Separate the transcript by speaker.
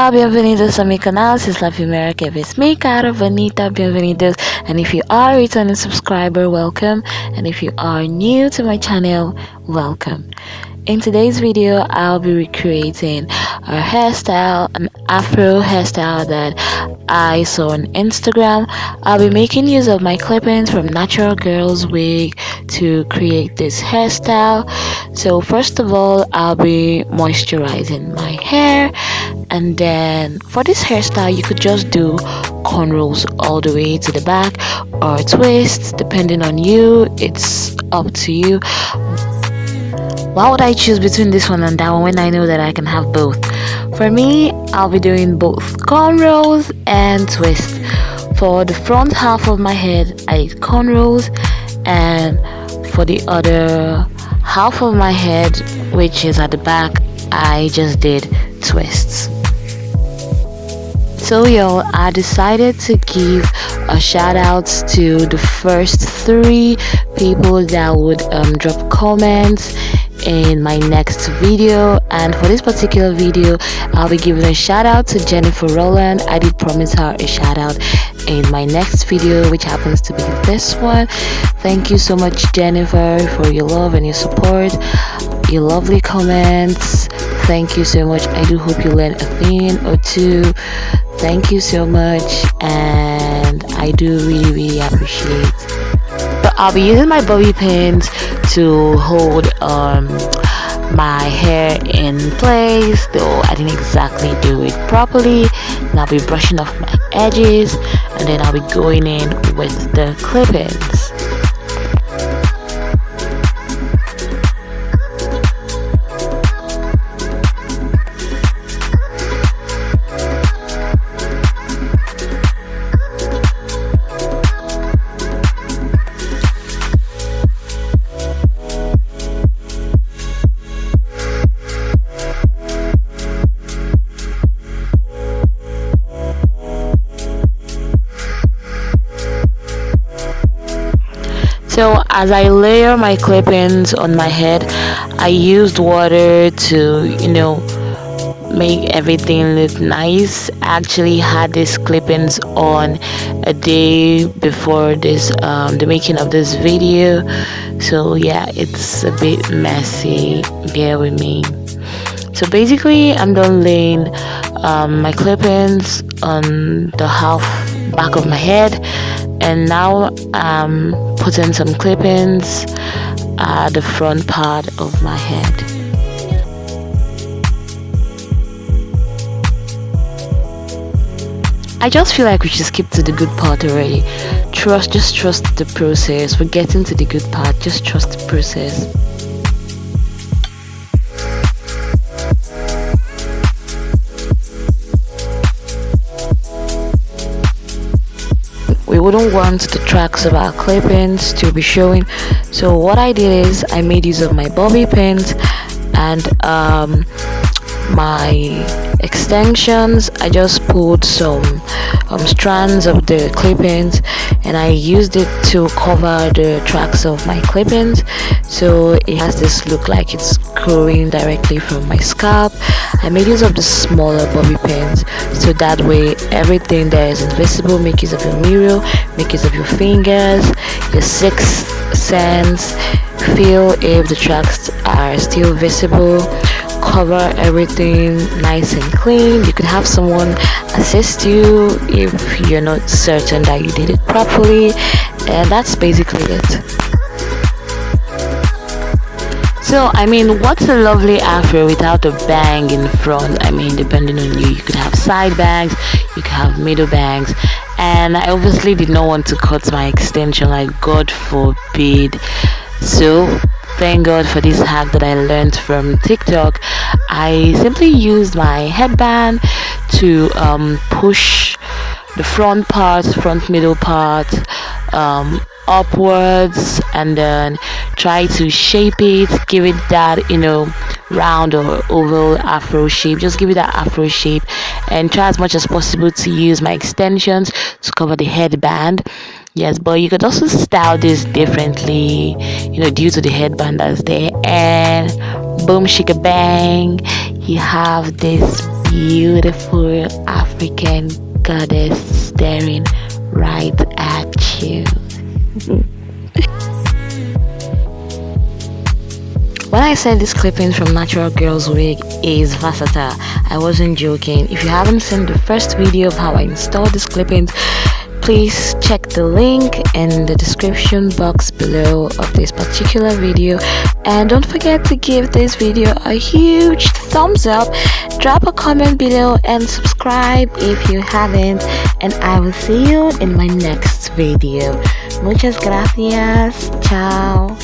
Speaker 1: Hola, bienvenidos a mi canal. Si es la primera que ves mi cara bonita, bienvenidos. And if you are a returning subscriber, welcome. And if you are new to my channel, welcome. In today's video, I'll be recreating a hairstyle, an Afro hairstyle that I saw on Instagram. I'll be making use of my clip-ins from Natural Girls Wig to create this hairstyle. So first of all, I'll be moisturizing my hair, and then for this hairstyle, you could just do cornrows all the way to the back or twists, depending on you. It's up to you. Why would I choose between this one and that one when I know that I can have both? For me, I'll be doing both cornrows and twists. For the front half of my head, I did cornrows, and for the other half of my head, which is at the back, I just did twists. So y'all, I decided to give a shout out to the first 3 people that would drop comments in my next video. And for this particular video, I'll be giving a shout out to Jennifer Rowland. I did promise her a shout out in my next video, which happens to be this one. Thank you so much, Jennifer, for your love and your support, your lovely comments. Thank you so much. I do hope you learned a thing or two. Thank you so much, and I do really appreciate. But I'll be using my bobby pins to hold my hair in place, though I didn't exactly do it properly. And I'll be brushing off my edges, and then I'll be going in with the clip-ins. So as I layer my clip-ins on my head, I used water to, make everything look nice. I actually had these clip-ins on a day before this, the making of this video. So yeah, it's a bit messy. Bear with me. So basically, I'm done laying my clip-ins on the half back of my head, and now I'm putting some clip-ins at the front part of my head. I just feel like we should skip to the good part already. Just trust the process. We're getting to the good part. Just trust the process. We wouldn't want the tracks of our clip-ins to be showing, so what I did is I made use of my bobby pins and my extensions. I just pulled some strands of the clip-ins, and I used it to cover the tracks of my clip-ins, so it has this look like it's growing directly from my scalp. I made use of the smaller bobby pins, so that way everything there is invisible. Make use of your mirror, make use of your fingers, your sixth sense. Feel if the tracks are still visible. Cover everything nice and clean. You could have someone assist you if you're not certain that you did it properly, and that's basically it. So what's a lovely afro without a bang in front? Depending on you, you could have side bangs, you could have middle bangs, and I obviously did not want to cut my extension, like God forbid. So thank God for this hack that I learned from TikTok. I simply used my headband to push the front middle part upwards, and then try to shape it, give it that round or oval afro shape. Just give it that afro shape, and try as much as possible to use my extensions to cover the headband. Yes, but you could also style this differently, due to the headband that's there, and boom shika bang, you have this beautiful African goddess staring right at you. When I said this clippings from Natural Girls Wig is versatile, I wasn't joking. If you haven't seen the first video of how I installed this clippings, please check the link in the description box below of this particular video, and don't forget to give this video a huge thumbs up, drop a comment below, and subscribe if you haven't, and I will see you in my next video. Muchas gracias. Ciao.